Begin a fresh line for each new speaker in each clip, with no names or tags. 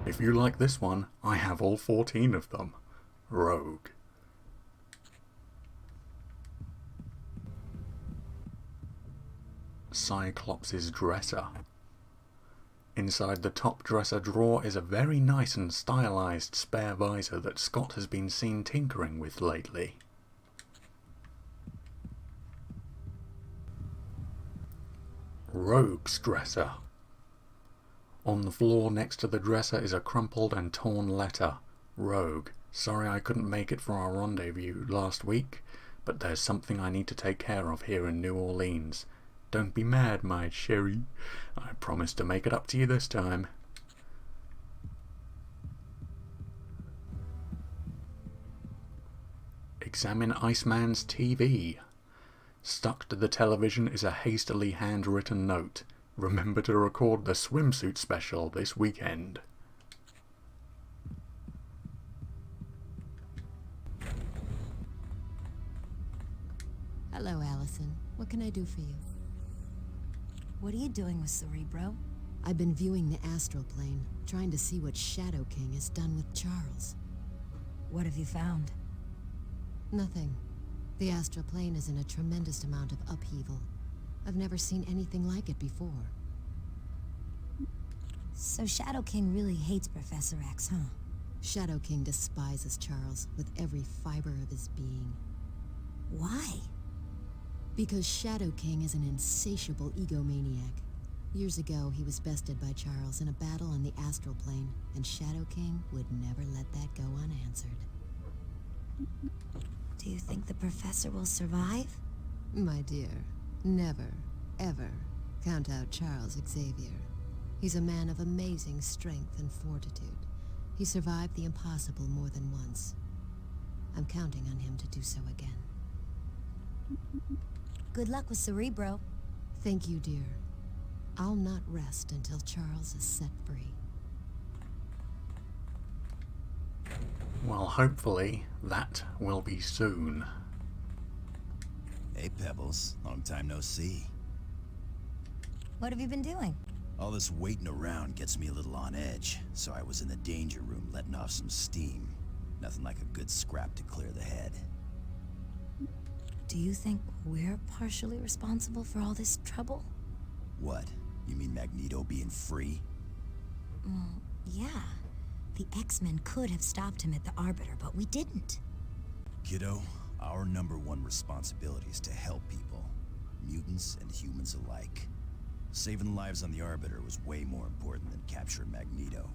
If you like this one, I have all 14 of them. Rogue. Cyclops' dresser. Inside the top dresser drawer is a very nice and stylized spare visor that Scott has been seen tinkering with lately. Rogue's dresser. On the floor next to the dresser is a crumpled and torn letter. Rogue, sorry I couldn't make it for our rendezvous last week, but there's something I need to take care of here in New Orleans. Don't be mad, my Sherry. I promise to make it up to you this time. Examine Iceman's TV. Stuck to the television is a hastily handwritten note. Remember to record the swimsuit special this weekend.
Hello, Allison. What can I do for you?
What are you doing with Cerebro?
I've been viewing the astral plane, trying to see what Shadow King has done with Charles.
What have you found?
Nothing. The astral plane is in a tremendous amount of upheaval. I've never seen anything like it before.
So Shadow King really hates Professor X, huh?
Shadow King despises Charles with every fiber of his being.
Why?
Because Shadow King is an insatiable egomaniac. Years ago, he was bested by Charles in a battle on the astral plane, and Shadow King would never let that go unanswered.
Do you think the Professor will survive?
My dear, never, ever count out Charles Xavier. He's a man of amazing strength and fortitude. He survived the impossible more than once. I'm counting on him to do so again.
Good luck with Cerebro.
Thank you, dear. I'll not rest until Charles is set free.
Well, hopefully that will be soon.
Hey, Pebbles. Long time no see.
What have you been doing?
All this waiting around gets me a little on edge, so I was in the danger room letting off some steam. Nothing like a good scrap to clear the head.
Do you think we're partially responsible for all this trouble?
What? You mean Magneto being free?
Well, yeah. The X-Men could have stopped him at the Arbiter, but we didn't.
Kiddo, our #1 responsibility is to help people. Mutants and humans alike. Saving lives on the Arbiter was way more important than capturing Magneto.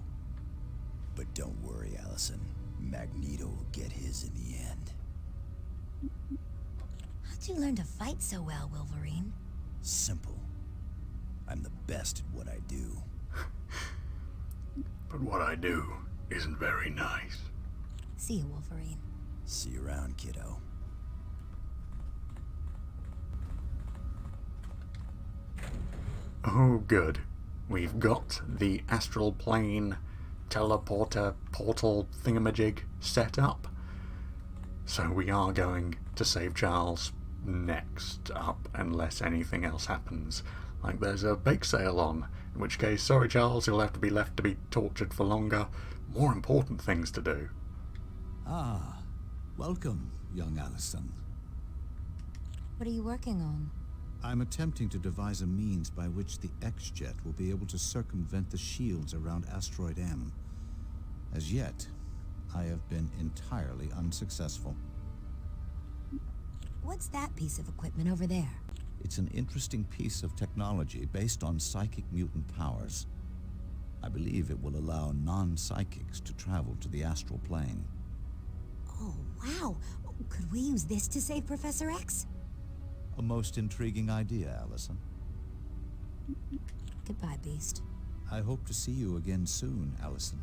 But don't worry, Allison. Magneto will get his in the end.
How'd you learn to fight so well, Wolverine?
Simple. I'm the best at what I do.
But what I do isn't very nice.
See you, Wolverine.
See you around, kiddo.
Oh, good. We've got the astral plane teleporter portal thingamajig set up. So we are going to save Charles next up, unless anything else happens. Like there's a bake sale on, in which case, sorry Charles, you'll have to be left to be tortured for longer. More important things to do.
Ah, welcome, young Allison.
What are you working on?
I'm attempting to devise a means by which the X-Jet will be able to circumvent the shields around Asteroid M. As yet, I have been entirely unsuccessful.
What's that piece of equipment over there?
It's an interesting piece of technology based on psychic mutant powers. I believe it will allow non-psychics to travel to the astral plane.
Oh, wow. Could we use this to save Professor X?
A most intriguing idea, Allison.
Goodbye, Beast.
I hope to see you again soon, Allison.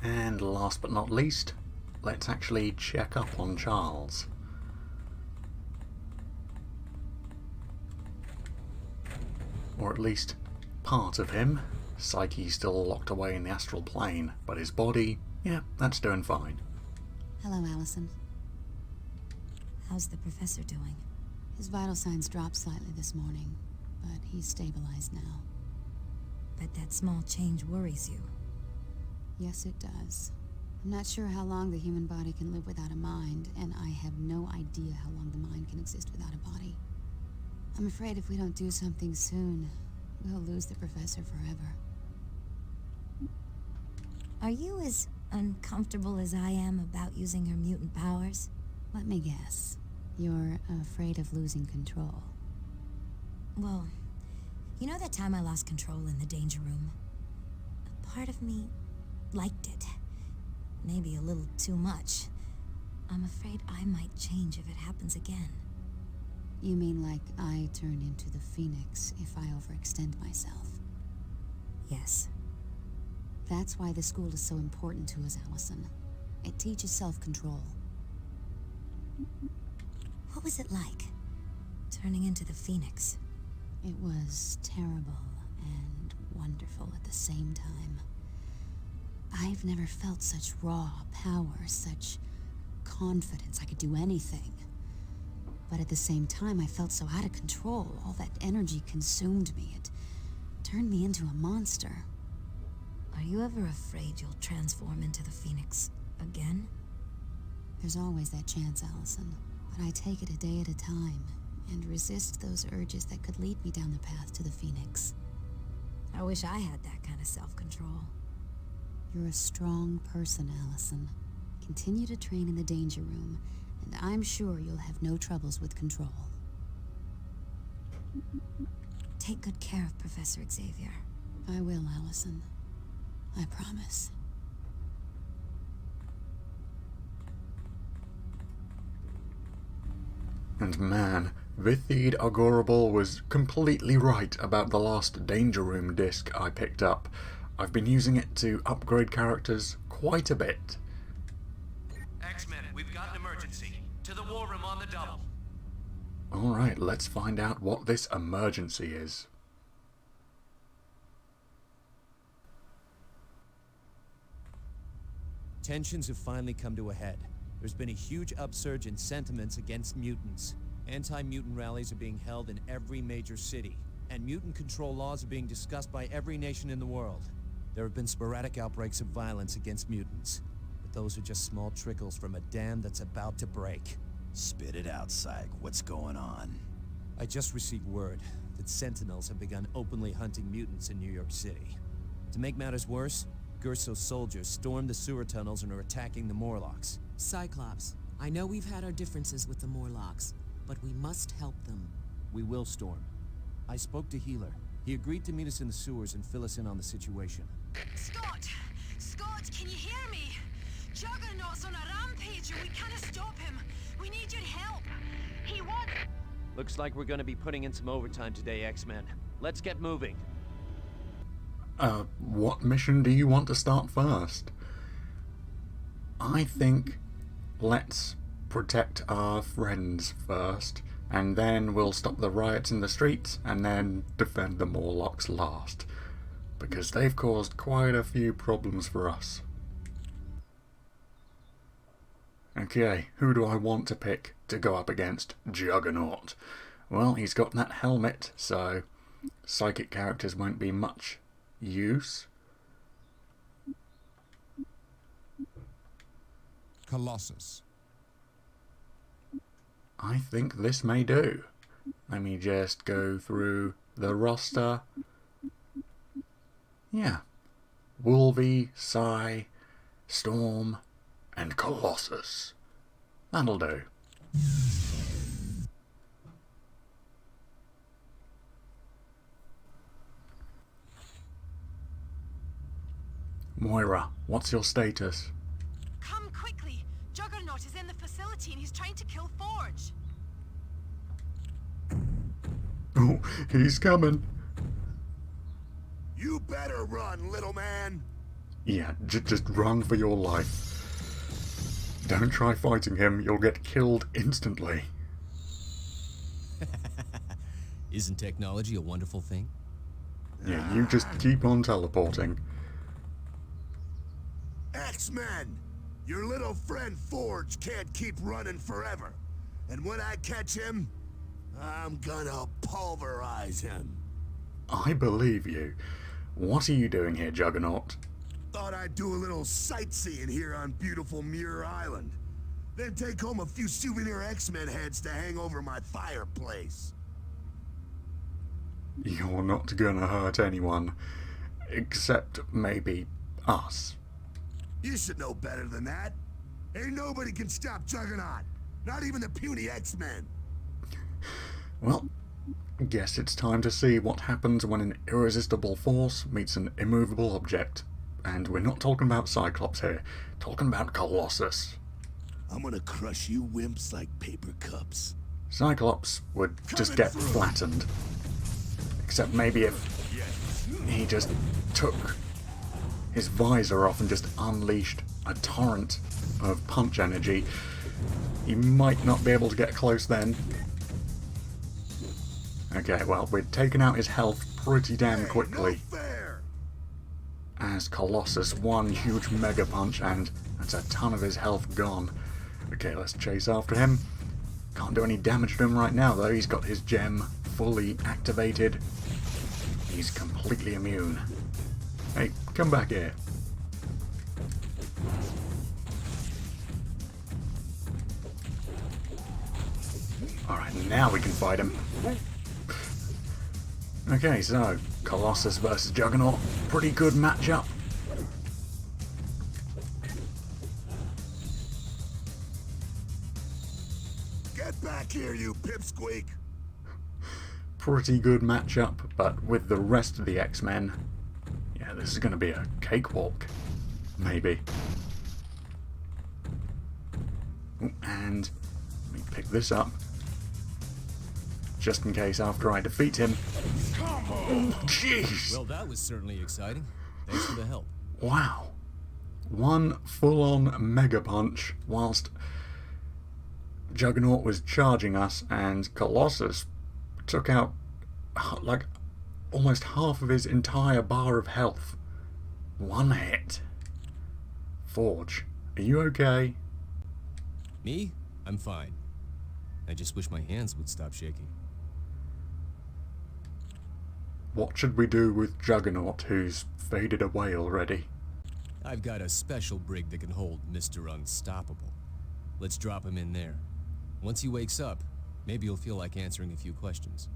And last but not least, let's actually check up on Charles. Or at least part of him. Psyche's still locked away in the astral plane, but his body, yeah, that's doing fine.
Hello, Allison.
How's the Professor doing?
His vital signs dropped slightly this morning, but he's stabilized now.
Bet that small change worries you.
Yes, it does. I'm not sure how long the human body can live without a mind, and I have no idea how long the mind can exist without a body. I'm afraid if we don't do something soon, we'll lose the professor forever.
Are you as uncomfortable as I am about using her mutant powers?
Let me guess. You're afraid of losing control.
Well, you know that time I lost control in the danger room? A part of me liked it. Maybe a little too much. I'm afraid I might change if it happens again.
You mean like I turn into the Phoenix if I overextend myself?
Yes.
That's why the school is so important to us, Allison. It teaches self-control.
What was it like, turning into the Phoenix?
It was terrible and wonderful at the same time. I've never felt such raw power, such confidence I could do anything. But at the same time, I felt so out of control. All that energy consumed me. It turned me into a monster.
Are you ever afraid you'll transform into the Phoenix again?
There's always that chance, Allison. But I take it a day at a time, and resist those urges that could lead me down the path to the Phoenix.
I wish I had that kind of self-control.
You're a strong person, Allison. Continue to train in the danger room, and I'm sure you'll have no troubles with control.
Take good care of Professor Xavier.
I will, Allison. I promise.
And man, Vithid Agorable was completely right about the last Danger Room disc I picked up. I've been using it to upgrade characters quite a bit.
X-Men, we've got an emergency. To the war room on the double.
Alright, let's find out what this emergency is.
Tensions have finally come to a head. There's been a huge upsurge in sentiments against mutants. Anti-mutant rallies are being held in every major city, and mutant control laws are being discussed by every nation in the world. There have been sporadic outbreaks of violence against mutants, but those are just small trickles from a dam that's about to break.
Spit it out, Psych. What's going on?
I just received word that Sentinels have begun openly hunting mutants in New York City. To make matters worse, Gerso's soldiers stormed the sewer tunnels and are attacking the Morlocks.
Cyclops, I know we've had our differences with the Morlocks, but we must help them.
We will, Storm. I spoke to Healer. He agreed to meet us in the sewers and fill us in on the situation.
Scott! Scott, can you hear me? Juggernaut's on a rampage and we can't stop him. We need your help. He wants...
Looks like we're gonna be putting in some overtime today, X-Men. Let's get moving.
What mission do you want to start first? I think let's protect our friends first, and then we'll stop the riots in the streets, and then defend the Morlocks last. Because they've caused quite a few problems for us. Okay, who do I want to pick to go up against Juggernaut? Well, he's got that helmet, so psychic characters won't be much use.
Colossus.
I think this may do. Let me just go through the roster. Yeah. Wolvie, Psy, Storm, and Colossus. That'll do. Moira, what's your status?
Come quickly! Juggernaut is in the facility and he's trying to kill Forge.
Oh, he's coming.
You better run, little man.
Yeah, just run for your life. Don't try fighting him, you'll get killed instantly.
Isn't technology a wonderful thing?
Yeah, you just keep on teleporting.
X-Men! Your little friend Forge can't keep running forever. And when I catch him, I'm gonna pulverize him.
I believe you. What are you doing here, Juggernaut?
Thought I'd do a little sightseeing here on beautiful Muir Island. Then take home a few souvenir X-Men heads to hang over my fireplace.
You're not gonna hurt anyone. Except maybe us.
You should know better than that. Ain't nobody can stop Juggernaut. Not even the puny X-Men.
Well, guess it's time to see what happens when an irresistible force meets an immovable object. And we're not talking about Cyclops here. Talking about Colossus.
I'm gonna crush you wimps like paper cups.
Cyclops would just get flattened. Except maybe if he just took his visor off and just unleashed a torrent of punch energy, he might not be able to get close then. Okay, well, we're taking out his health pretty damn quickly. As Colossus, one huge mega punch, and that's a ton of his health gone. Okay, let's chase after him. Can't do any damage to him right now, though. He's got his gem fully activated. He's completely immune. Hey, come back here. Alright, now we can fight him. Okay, so Colossus versus Juggernaut. Pretty good matchup.
Get back here, you pipsqueak!
Pretty good matchup, but with the rest of the X-Men, yeah, this is going to be a cakewalk. Maybe. Ooh, and let me pick this up. Just in case after I defeat him. Oh, jeez!
Well, that was certainly exciting. Thanks for the help.
Wow. One full-on mega punch whilst Juggernaut was charging us, and Colossus took out like almost half of his entire bar of health. One hit. Forge, are you okay?
Me? I'm fine. I just wish my hands would stop shaking.
What should we do with Juggernaut, who's faded away already?
I've got a special brig that can hold Mr. Unstoppable. Let's drop him in there. Once he wakes up, maybe you'll feel like answering a few questions.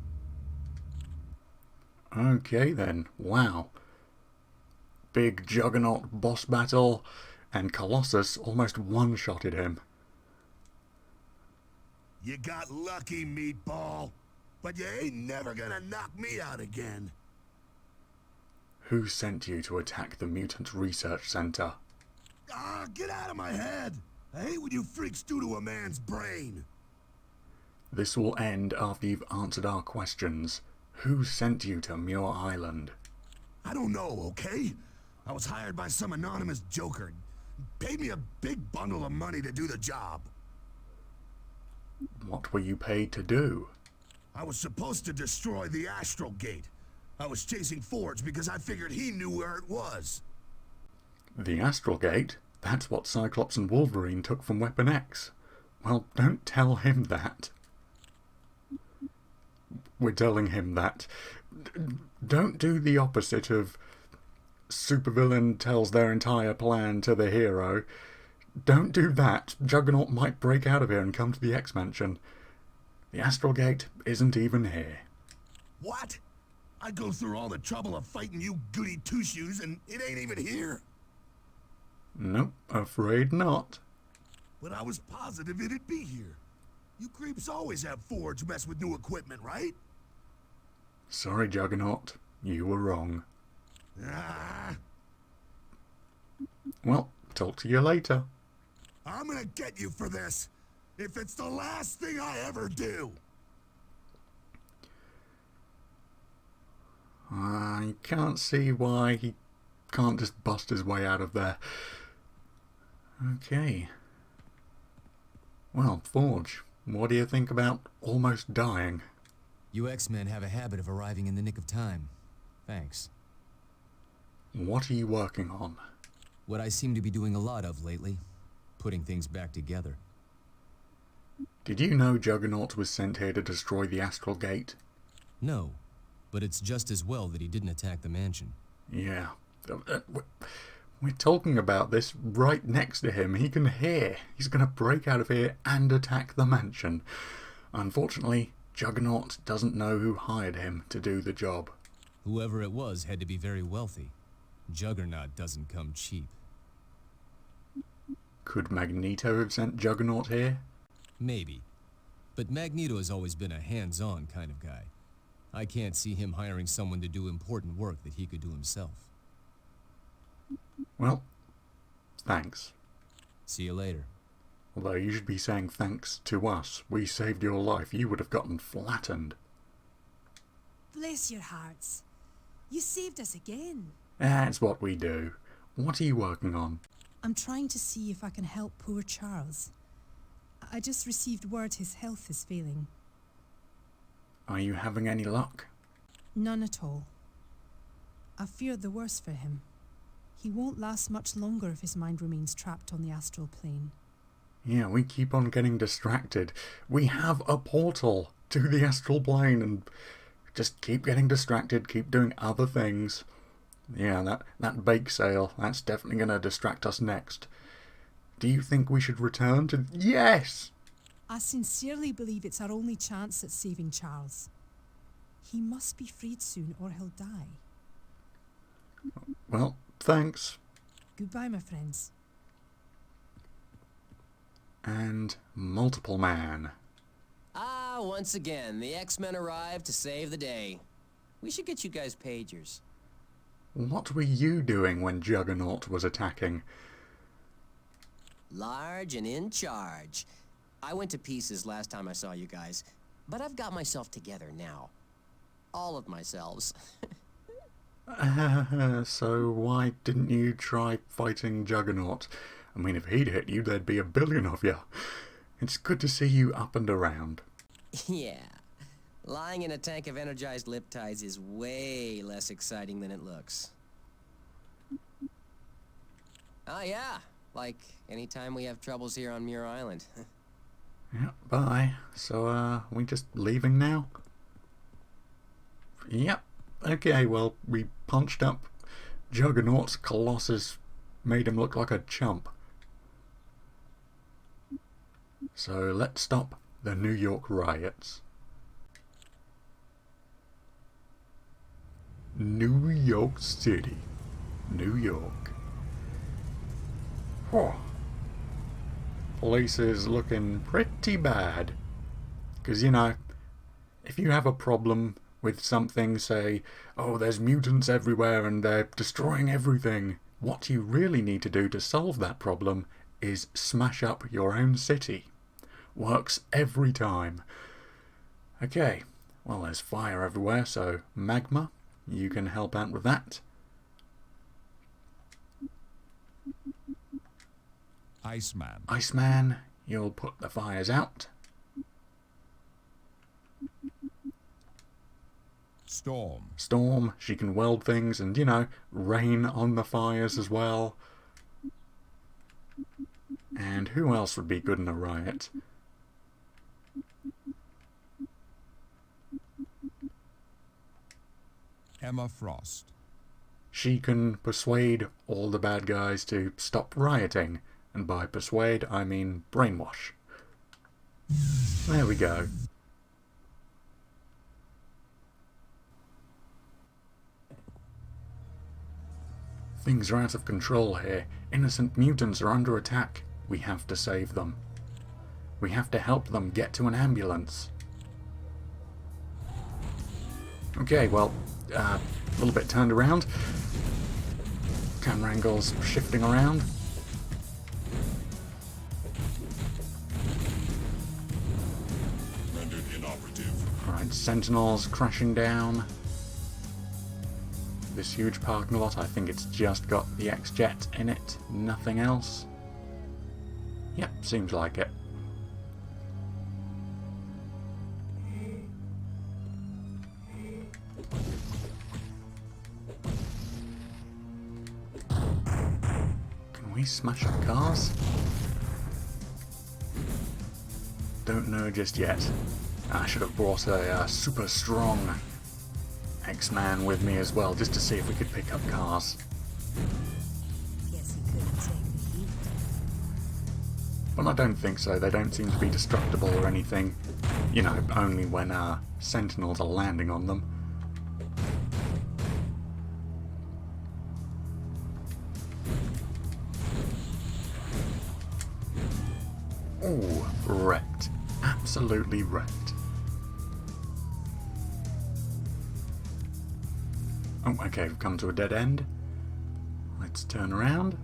Okay then, wow. Big Juggernaut boss battle, and Colossus almost one-shotted him.
You got lucky, meatball. But you ain't never gonna knock me out again.
Who sent you to attack the Mutant Research Center?
Ah, get out of my head! I hate when you freaks do to a man's brain.
This will end after you've answered our questions. Who sent you to Muir Island?
I don't know, okay? I was hired by some anonymous joker. Paid me a big bundle of money to do the job.
What were you paid to do?
I was supposed to destroy the Astral Gate. I was chasing Forge because I figured he knew where it was.
The Astral Gate? That's what Cyclops and Wolverine took from Weapon X. Well, don't tell him that. We're telling him that. Don't do the opposite of supervillain tells their entire plan to the hero. Don't do that. Juggernaut might break out of here and come to the X-Mansion. The Astral Gate isn't even here.
What? I go through all the trouble of fighting you goody two-shoes and it ain't even here?
Nope, afraid not.
But I was positive it'd be here. You creeps always have Forge mess with new equipment, right?
Sorry, Juggernaut. You were wrong.
Ah.
Well, talk to you later.
I'm gonna get you for this. If it's the last thing I ever do.
I can't see why he can't just bust his way out of there. Okay. Well, Forge, what do you think about almost dying?
You X-Men have a habit of arriving in the nick of time. Thanks.
What are you working on?
What I seem to be doing a lot of lately. Putting things back together.
Did you know Juggernaut was sent here to destroy the Astral Gate?
No, but it's just as well that he didn't attack the mansion.
Yeah. We're talking about this right next to him. He can hear. He's going to break out of here and attack the mansion. Unfortunately, Juggernaut doesn't know who hired him to do the job.
Whoever it was had to be very wealthy. Juggernaut doesn't come cheap.
Could Magneto have sent Juggernaut here?
Maybe. But Magneto has always been a hands-on kind of guy. I can't see him hiring someone to do important work that he could do himself.
Well, thanks.
See you later.
Although you should be saying thanks to us. We saved your life. You would have gotten flattened.
Bless your hearts. You saved us again.
That's what we do. What are you working on?
I'm trying to see if I can help poor Charles. I just received word his health is failing.
Are you having any luck?
None at all. I fear the worst for him. He won't last much longer if his mind remains trapped on the astral plane.
Yeah, we keep on getting distracted. We have a portal to the astral plane and just keep getting distracted, keep doing other things. Yeah, that bake sale, that's definitely going to distract us next. Do you think we should return to... Yes!
I sincerely believe it's our only chance at saving Charles. He must be freed soon or he'll die.
Well, thanks.
Goodbye, my friends.
And Multiple Man.
Ah, once again, the X-Men arrived to save the day. We should get you guys pagers.
What were you doing when Juggernaut was attacking?
Large and in charge. I went to pieces last time I saw you guys, but I've got myself together now. All of myselves.
So why didn't you try fighting Juggernaut? I mean, if he'd hit you, there'd be a billion of you. It's good to see you up and around.
Yeah. Lying in a tank of energized liptides is way less exciting than it looks. Oh yeah, like anytime we have troubles here on Muir Island.
Yeah, bye. So, we just leaving now? Yep. Okay, well, we punched up Juggernaut's Colossus, made him look like a chump. So let's stop the New York riots. New York City. New York. Whew. Police is looking pretty bad. Because, you know, if you have a problem with something, say, oh, there's mutants everywhere and they're destroying everything, what you really need to do to solve that problem is smash up your own city. Works every time. Okay, well, there's fire everywhere, so Magma, you can help out with that.
Iceman.
Iceman, you'll put the fires out.
Storm.
Storm, she can weld things and, you know, rain on the fires as well. And who else would be good in a riot?
Emma Frost.
She can persuade all the bad guys to stop rioting. And by persuade, I mean brainwash. There we go. Things are out of control here. Innocent mutants are under attack. We have to save them. We have to help them get to an ambulance. Okay, well, a little bit turned around. Camera angles shifting around.
Rendered inoperative.
Alright, Sentinels crashing down. This huge parking lot, I think it's just got the X-Jet in it, nothing else. Yep, seems like it. Can we smash up cars? Don't know just yet. I should have brought a super strong X-Man with me as well, just to see if we could pick up cars.
Guess you couldn't take the heat.
Well, I don't think so. They don't seem to be destructible or anything. You know, only when Sentinels are landing on them. Ooh, wrecked. Absolutely wrecked. Oh, okay, we've come to a dead end. Let's turn around.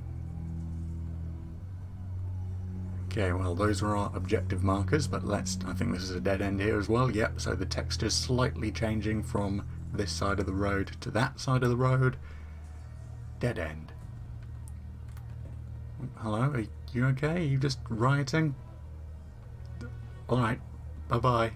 Okay, well, those are our objective markers, but I think this is a dead end here as well. Yep, so the texture's slightly changing from this side of the road to that side of the road. Dead end. Hello, are you okay? Are you just rioting? Alright, bye-bye.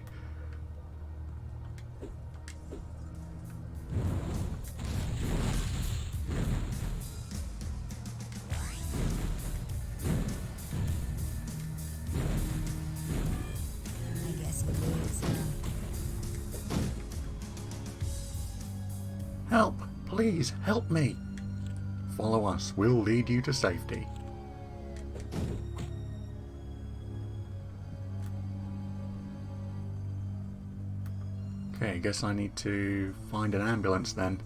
I guess you lose, huh?
Help! Please, help me! Follow us, we'll lead you to safety. Okay, I guess I need to find an ambulance then.